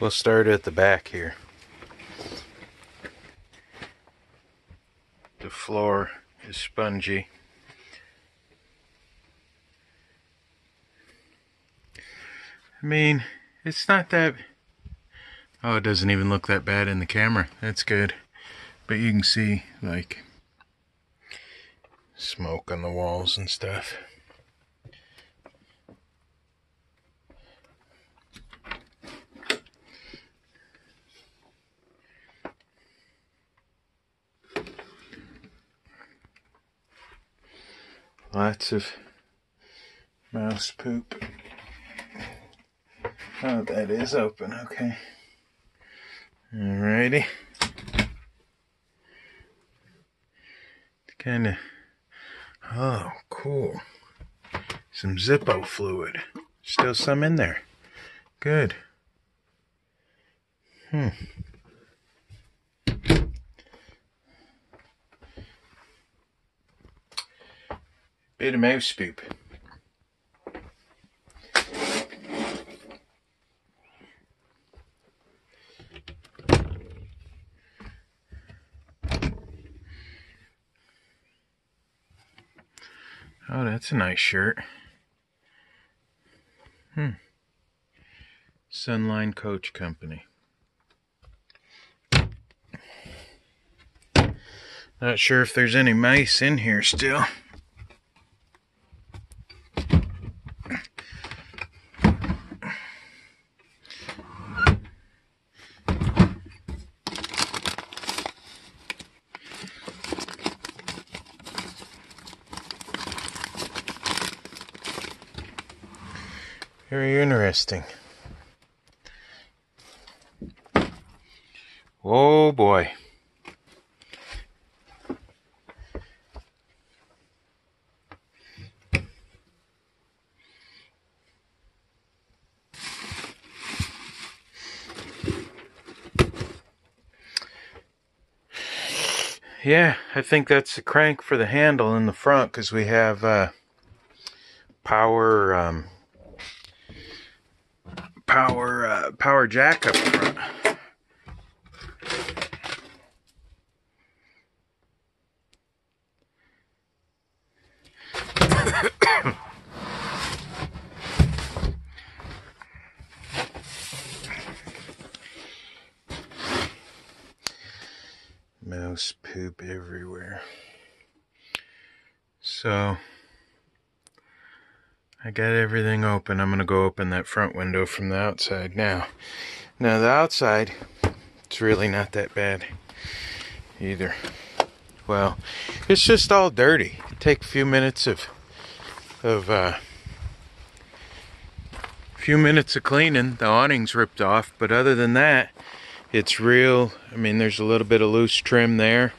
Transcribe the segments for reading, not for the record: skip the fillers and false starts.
We'll start at the back here. The floor is spongy. I mean, it's not that... Oh, it doesn't even look that bad in the camera. That's good. But you can see, like, smoke on the walls and stuff. Lots of mouse poop. Oh, that is open, okay. Alrighty. Kinda, oh, cool. Some Zippo fluid. Still some in there. Good. Bit of mouse poop. Oh, that's a nice shirt. Sunline Coach Company. Not sure if there's any mice in here still. Very interesting. Oh boy. Yeah, I think that's the crank for the handle in the front, because we have power jack up front. Mouse poop everywhere. So I got everything open. I'm gonna go open that front window from the outside now. Now the outside, it's really not that bad either. Well, it's just all dirty. It takes a few minutes of cleaning. The awning's ripped off, but other than that, it's real. I mean, there's a little bit of loose trim there.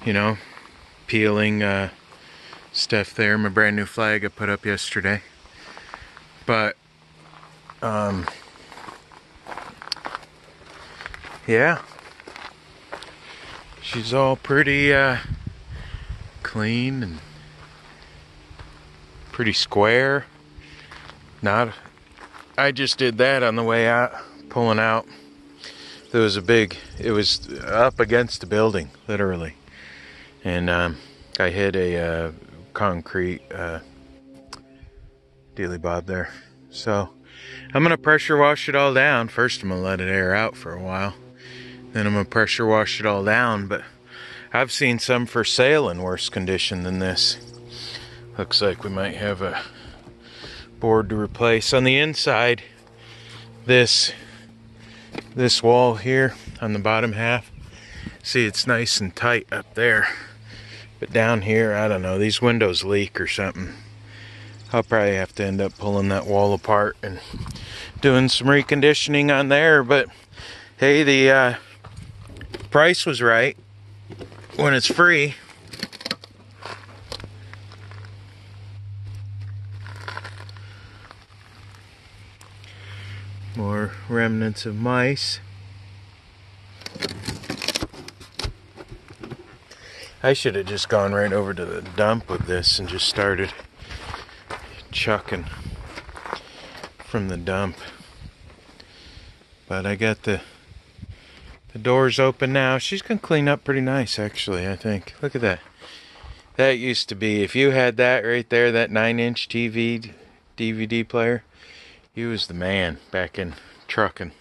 You know, peeling stuff there. My brand new flag I put up yesterday. But, yeah. She's all pretty clean and pretty square. I just did that on the way out, pulling out. There was it was up against the building, literally. And I hit a concrete dealy bob there. So I'm going to pressure wash it all down. First I'm going to let it air out for a while. Then I'm going to pressure wash it all down. But I've seen some for sale in worse condition than this. Looks like we might have a board to replace. On the inside, this wall here on the bottom half, see, it's nice and tight up there, but down here, I don't know, these windows leak or something. I'll probably have to end up pulling that wall apart and doing some reconditioning on there. But hey, the price was right when it's free. More remnants of mice. I should have just gone right over to the dump with this and just started chucking from the dump. But I got the doors open now. She's gonna clean up pretty nice, actually, I think. Look at that. That used to be, if you had that right there, that 9-inch TV DVD player, you was the man back in trucking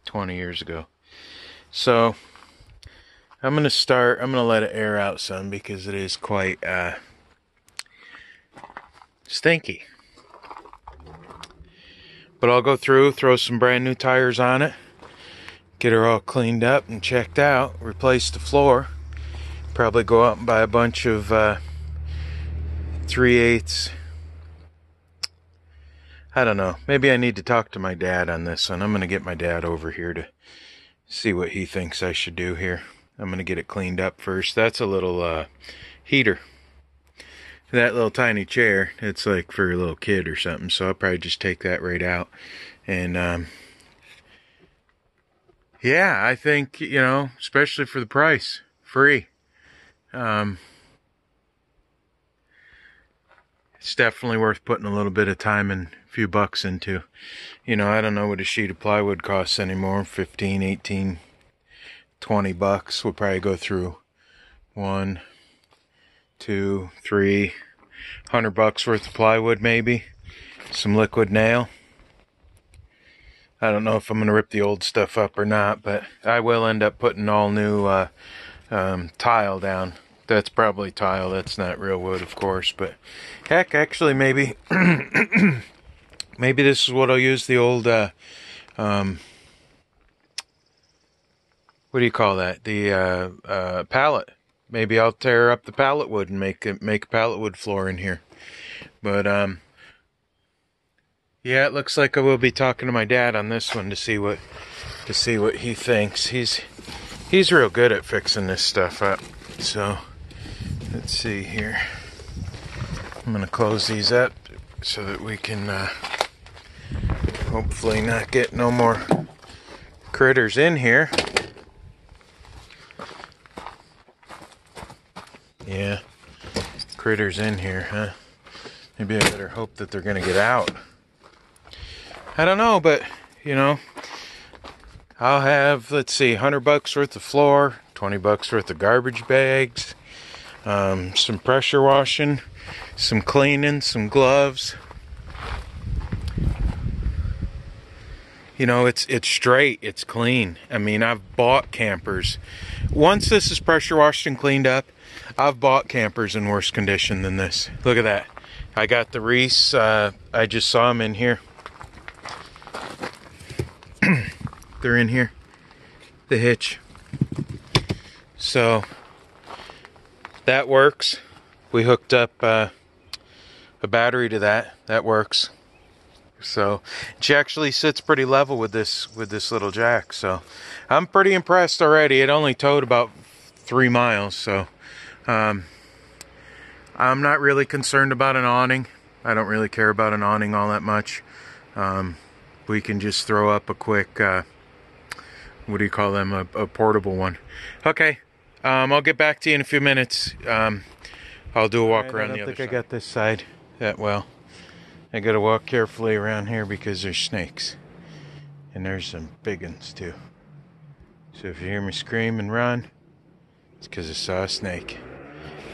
20 years ago. So I'm gonna let it air out some because it is quite stinky. But I'll go through, throw some brand new tires on it, get her all cleaned up and checked out, replace the floor, probably go out and buy a bunch of 3/8. I don't know. Maybe I need to talk to my dad on this one. I'm going to get my dad over here to see what he thinks I should do here. I'm going to get it cleaned up first. That's a little heater. That little tiny chair, it's like for a little kid or something. So I'll probably just take that right out. And yeah, I think, you know, especially for the price, free. It's definitely worth putting a little bit of time and a few bucks into. You know, I don't know what a sheet of plywood costs anymore. 15, 18, 20 bucks. We'll probably go through 1, 2, 3, $100 worth of plywood maybe. Some liquid nail. I don't know if I'm going to rip the old stuff up or not, but I will end up putting all new tile down. That's probably tile. That's not real wood, of course, but heck, actually, maybe maybe this is what I'll use the old what do you call that? The pallet. Maybe I'll tear up the pallet wood and make a pallet wood floor in here. But yeah, it looks like I will be talking to my dad on this one to see what he thinks. He's real good at fixing this stuff up. So let's see here. I'm gonna close these up so that we can hopefully not get no more critters in here. Yeah, critters in here, huh? Maybe I better hope that they're gonna get out. I don't know, but you know, I'll have, let's see, $100 worth of floor, $20 worth of garbage bags, some pressure washing, some cleaning, some gloves. You know, it's straight, it's clean. I mean, I've bought campers. Once this is pressure washed and cleaned up, I've bought campers in worse condition than this. Look at that. I got the Reese. I just saw them in here. They're in here. The hitch. So that works. We hooked up a battery to that. That works. So she actually sits pretty level with this little jack. So I'm pretty impressed already. It only towed about 3 miles. So I'm not really concerned about an awning. I don't really care about an awning all that much. We can just throw up a quick, what do you call them? A portable one. Okay. I'll get back to you in a few minutes. I'll do a walk around the other side. I think I got this side that well. I gotta walk carefully around here because there's snakes. And there's some big ones too. So if you hear me scream and run, it's because I saw a snake.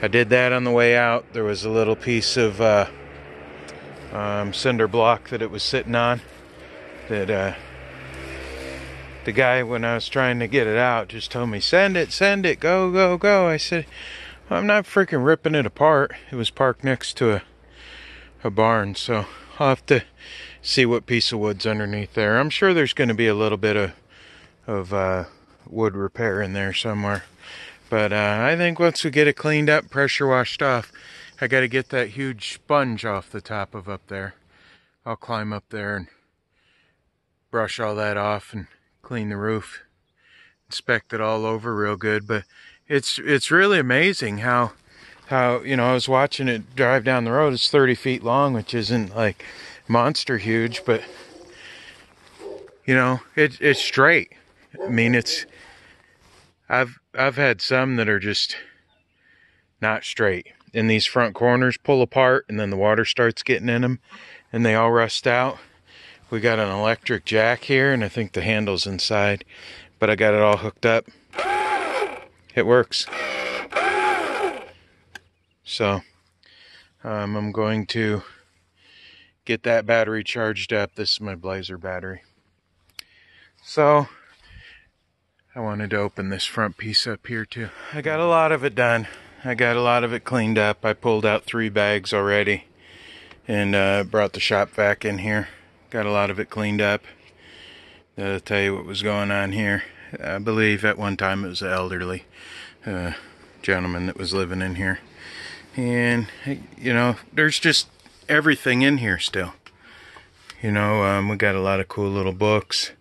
I did that on the way out. There was a little piece of cinder block that it was sitting on. That the guy, when I was trying to get it out, just told me, send it, go, go, go. I said, I'm not freaking ripping it apart. It was parked next to a barn, so I'll have to see what piece of wood's underneath there. I'm sure there's going to be a little bit of wood repair in there somewhere. But I think once we get it cleaned up, pressure washed off, I got to get that huge sponge off the top of up there. I'll climb up there and brush all that off and clean the roof, inspect it all over real good. But it's really amazing how you know, I was watching it drive down the road. It's 30 feet long, which isn't like monster huge, but you know, it's straight. I mean, I've had some that are just not straight, and these front corners pull apart, and then the water starts getting in them and they all rust out. We got an electric jack here, and I think the handle's inside, but I got it all hooked up. It works. So I'm going to get that battery charged up. This is my Blazer battery. So I wanted to open this front piece up here too. I got a lot of it done. I got a lot of it cleaned up. I pulled out 3 bags already and brought the shop vac in here. Got a lot of it cleaned up. That'll tell you what was going on here. I believe at one time it was an elderly gentleman that was living in here. And, you know, there's just everything in here still. You know, we got a lot of cool little books.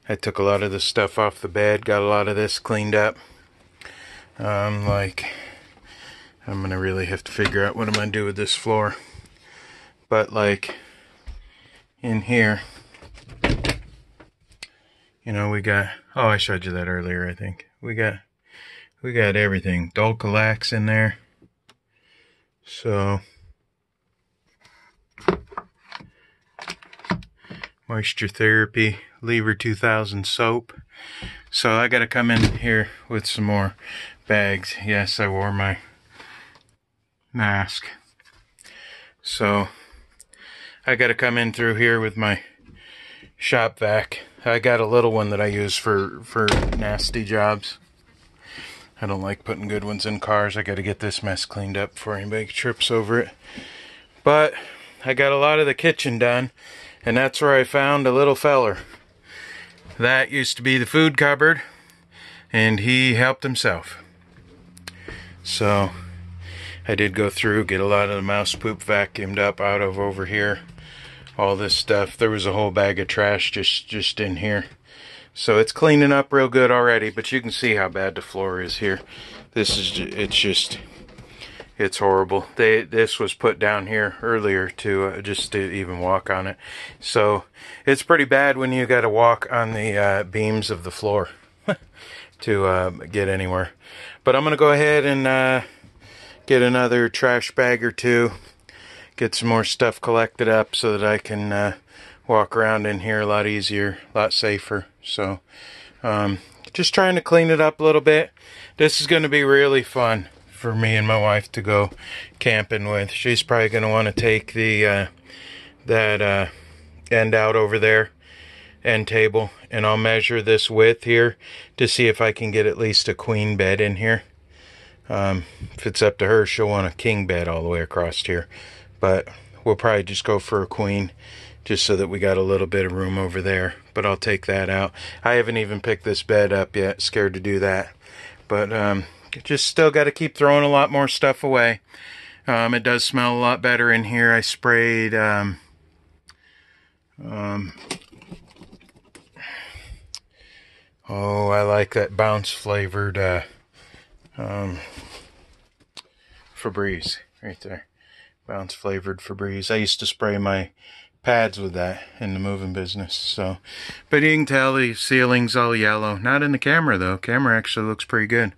I took a lot of the stuff off the bed, got a lot of this cleaned up. Like, I'm gonna really have to figure out what I'm gonna do with this floor. But like, in here, you know, we got, oh, I showed you that earlier, I think. We got everything. Dulcolax in there. So, Moisture Therapy, Lever 2000 soap. So I gotta come in here with some more bags. Yes, I wore my mask. So I gotta come in through here with my shop vac. I got a little one that I use for nasty jobs. I don't like putting good ones in cars. I gotta get this mess cleaned up before anybody trips over it. But I got a lot of the kitchen done, and that's where I found a little feller. That used to be the food cupboard, and he helped himself. So I did go through, get a lot of the mouse poop vacuumed up out of over here. All this stuff. There was a whole bag of trash just in here. So it's cleaning up real good already, but you can see how bad the floor is here. It's horrible. This was put down here earlier to just to even walk on it. So it's pretty bad when you got to walk on the beams of the floor to get anywhere. But I'm going to go ahead and get another trash bag or two, get some more stuff collected up so that I can walk around in here a lot easier, a lot safer. So just trying to clean it up a little bit. This is going to be really fun for me and my wife to go camping with. She's probably going to want to take the that end out over there, end table, and I'll measure this width here to see if I can get at least a queen bed in here. If it's up to her, she'll want a king bed all the way across here, but we'll probably just go for a queen just so that we got a little bit of room over there. But I'll take that out. I haven't even picked this bed up yet, scared to do that. But just still got to keep throwing a lot more stuff away. It does smell a lot better in here. I sprayed oh, I like that bounce flavored Febreze right there. Bounce flavored Febreze. I used to spray my pads with that in the moving business. So, but you can tell the ceiling's all yellow. Not in the camera though. Camera actually looks pretty good.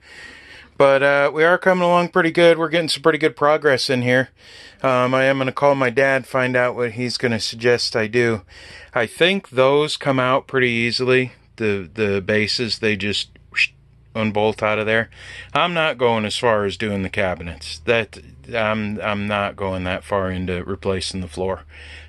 But we are coming along pretty good. We're getting some pretty good progress in here. I am going to call my dad, find out what he's going to suggest I do. I think those come out pretty easily. The bases, they just unbolt out of there. I'm not going as far as doing the cabinets. I'm not going that far into replacing the floor.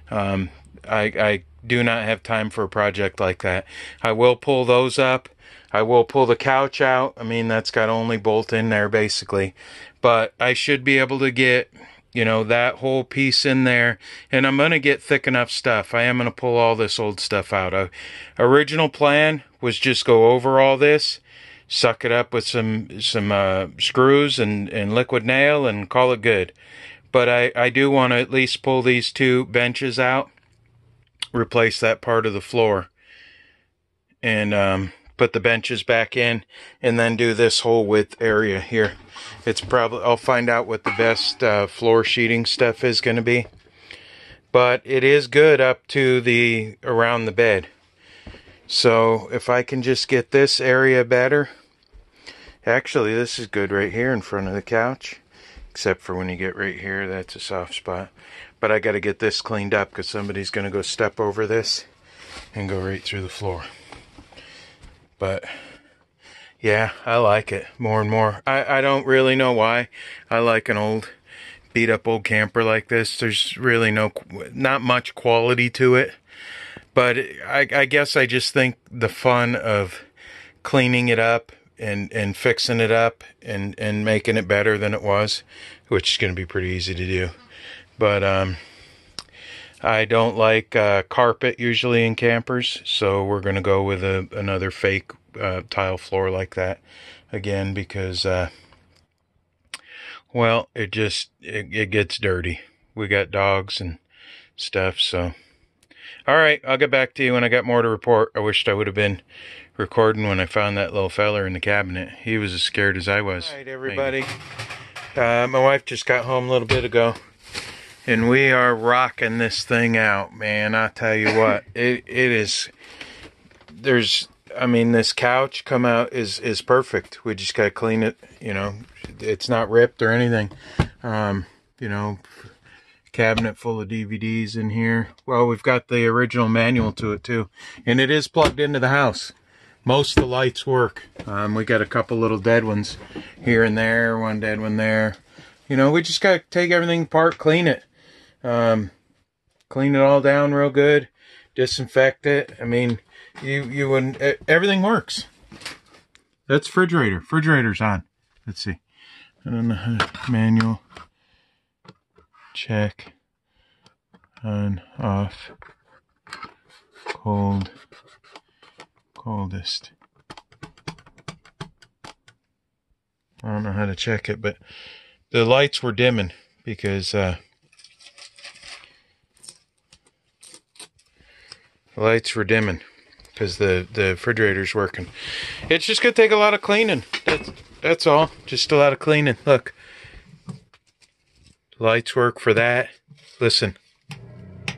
I do not have time for a project like that. I will pull those up. I will pull the couch out. I mean, that's got only bolt in there basically. But I should be able to get, you know, that whole piece in there. And I'm going to get thick enough stuff. I am going to pull all this old stuff out. Original plan was just go over all this, suck it up with some screws and liquid nail and call it good. But I do want to at least pull these 2 benches out, replace that part of the floor, and put the benches back in, and then do this whole width area here. It's probably, I'll find out what the best floor sheeting stuff is going to be. But it is good up to the around the bed. So if I can just get this area better. Actually, this is good right here in front of the couch. Except for when you get right here, that's a soft spot. But I got to get this cleaned up because somebody's going to go step over this. and go right through the floor. But yeah, I like it more and more. I don't really know why. I like an old, beat up old camper like this. There's really not much quality to it. But I guess I just think the fun of cleaning it up and fixing it up and making it better than it was, which is going to be pretty easy to do. But I don't like carpet usually in campers, so we're going to go with another fake tile floor like that again because, well, it gets dirty. We got dogs and stuff, so. All right, I'll get back to you when I got more to report. I wished I would have been recording when I found that little feller in the cabinet. He was as scared as I was. All right, everybody. My wife just got home a little bit ago, and we are rocking this thing out, man. I tell you what, it is. This couch come out is perfect. We just gotta clean it. You know, it's not ripped or anything. Cabinet full of DVDs in here. Well, we've got the original manual to it too, and it is plugged into the house. Most of the lights work. We got a couple little dead ones here and there, one dead one there. You know, we just gotta take everything apart, clean it, clean it all down real good, disinfect it. I mean, you wouldn't. Everything works. That's refrigerator's on. Let's see. I don't know how to manual. Check. On, off. Coldest. I don't know how to check it, but the lights were dimming because the refrigerator's working. It's just gonna take a lot of cleaning. That's all. Just a lot of cleaning. Look. Lights work for that. Listen. The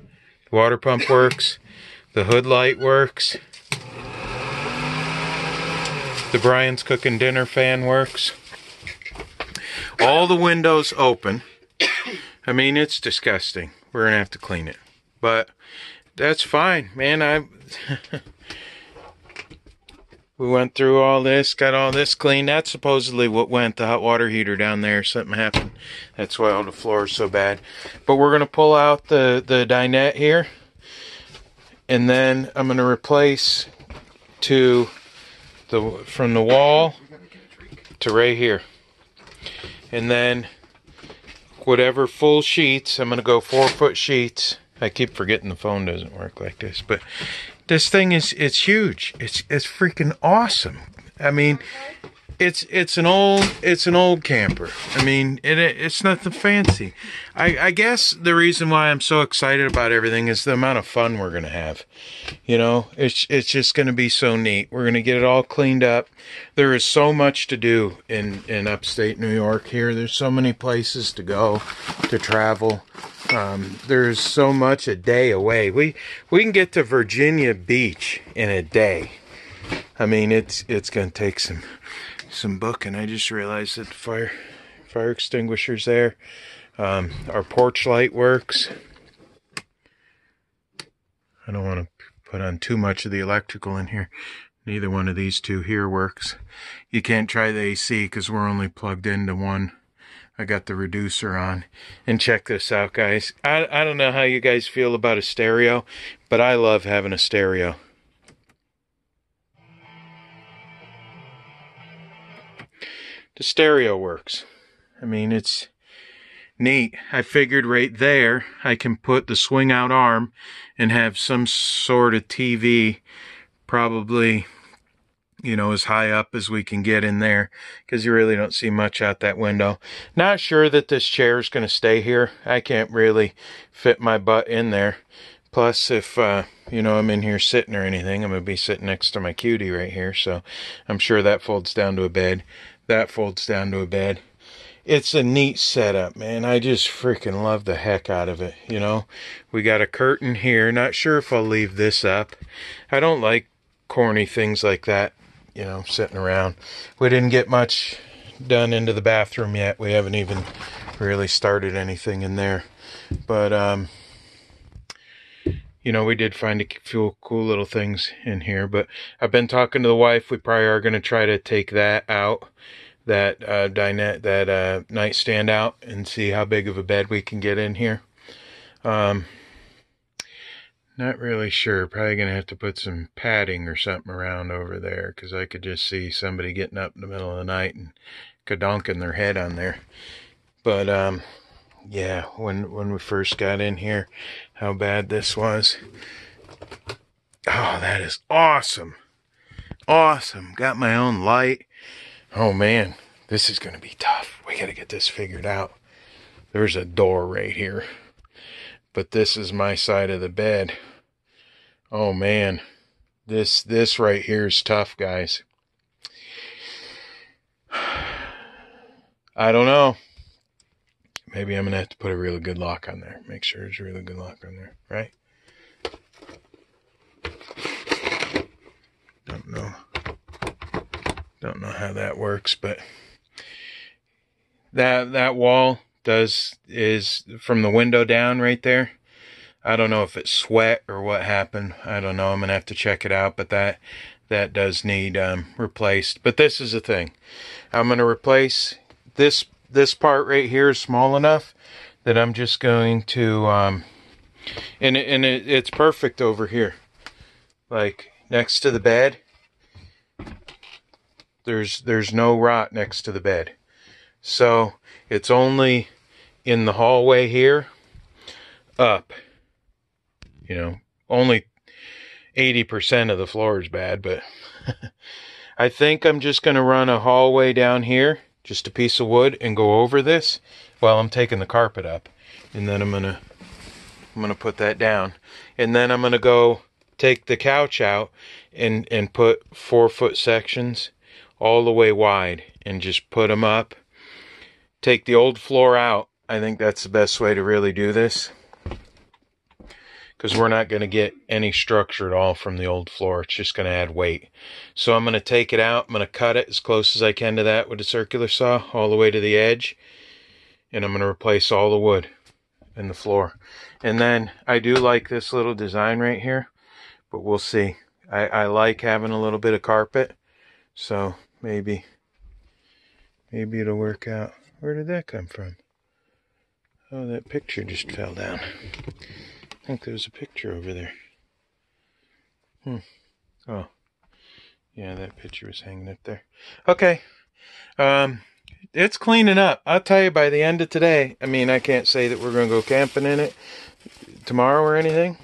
water pump works. The hood light works. The Brian's cooking dinner fan works. All the windows open. I mean, it's disgusting. We're gonna have to clean it. But that's fine, man. We went through all this, got all this clean. That's supposedly what went, the hot water heater down there. Something happened. That's why all the floor is so bad. But we're going to pull out the dinette here. And then I'm going to replace from the wall to right here. And then whatever full sheets, I'm going to go 4-foot sheets. I keep forgetting the phone doesn't work like this, but this thing it's huge. It's freaking awesome. I mean, it's an old camper. I mean, it's nothing fancy. I guess the reason why I'm so excited about everything is the amount of fun we're gonna have. You know, it's just gonna be so neat. We're gonna get it all cleaned up. There is so much to do in upstate New York here. There's so many places to go, to travel. There's so much a day away. We can get to Virginia Beach in a day. I mean, it's gonna take some booking. I just realized that the fire extinguisher's there. Our porch light works. I don't want to put on too much of the electrical in here. Neither one of these two here works. You can't try the AC because we're only plugged into one. I got the reducer on. And check this out, guys. I don't know how you guys feel about a stereo, but I love having a stereo. The stereo works. I mean, it's neat. I figured right there I can put the swing out arm and have some sort of TV, probably, you know, as high up as we can get in there, because you really don't see much out that window. Not sure that this chair is going to stay here. I can't really fit my butt in there. Plus, if, you know, I'm in here sitting or anything, I'm going to be sitting next to my cutie right here, so I'm sure that folds down to a bed. That folds down to a bed. It's a neat setup, man. I just freaking love the heck out of it, you know. We got a curtain here. Not sure if I'll leave this up. I don't like corny things like that, you know, sitting around. We didn't get much done into the bathroom yet. We haven't even really started anything in there. But, you know, we did find a few cool little things in here, but I've been talking to the wife. We probably are going to try to take that out, that nightstand out, and see how big of a bed we can get in here. Not really sure. Probably going to have to put some padding or something around over there, because I could just see somebody getting up in the middle of the night and kadonking their head on there. But yeah, when we first got in here, how bad this was. Oh, that is awesome. Awesome. Got my own light. Oh man, this is going to be tough. We got to get this figured out. There's a door right here, but this is my side of the bed. Oh man, this right here is tough, guys. I don't know. Maybe I'm going to have to put a really good lock on there. Make sure there's a really good lock on there, right? Don't know how that works, but that wall is from the window down right there. I don't know if it's sweat or what happened. I don't know. I'm going to have to check it out, but that does need replaced. But this is the thing. I'm going to replace this part right here is small enough that I'm just going to and it's perfect over here, like next to the bed. There's no rot next to the bed, so it's only in the hallway here up. You know, only 80% of the floor is bad, but I think I'm just going to run a hallway down here, just a piece of wood, and go over this while I'm taking the carpet up. And then I'm gonna put that down. And then I'm gonna go take the couch out and put 4-foot sections all the way wide and just put them up. Take the old floor out. I think that's the best way to really do this, because we're not going to get any structure at all from the old floor. It's just going to add weight. So I'm going to take it out. I'm going to cut it as close as I can to that with a circular saw all the way to the edge. And I'm going to replace all the wood in the floor. And then I do like this little design right here, but we'll see. I like having a little bit of carpet, so maybe it'll work out. Where did that come from? Oh, that picture just fell down. I think there was a picture over there. Oh, yeah, that picture was hanging up there. Okay, it's cleaning up. I'll tell you, by the end of today, I mean, I can't say that we're going to go camping in it tomorrow or anything,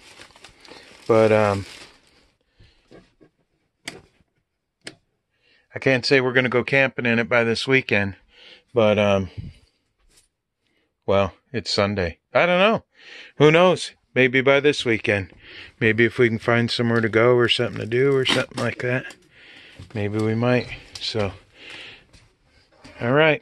but I can't say we're going to go camping in it by this weekend, but well, it's Sunday. I don't know. Who knows? Maybe by this weekend. Maybe if we can find somewhere to go or something to do or something like that, maybe we might. So, all right.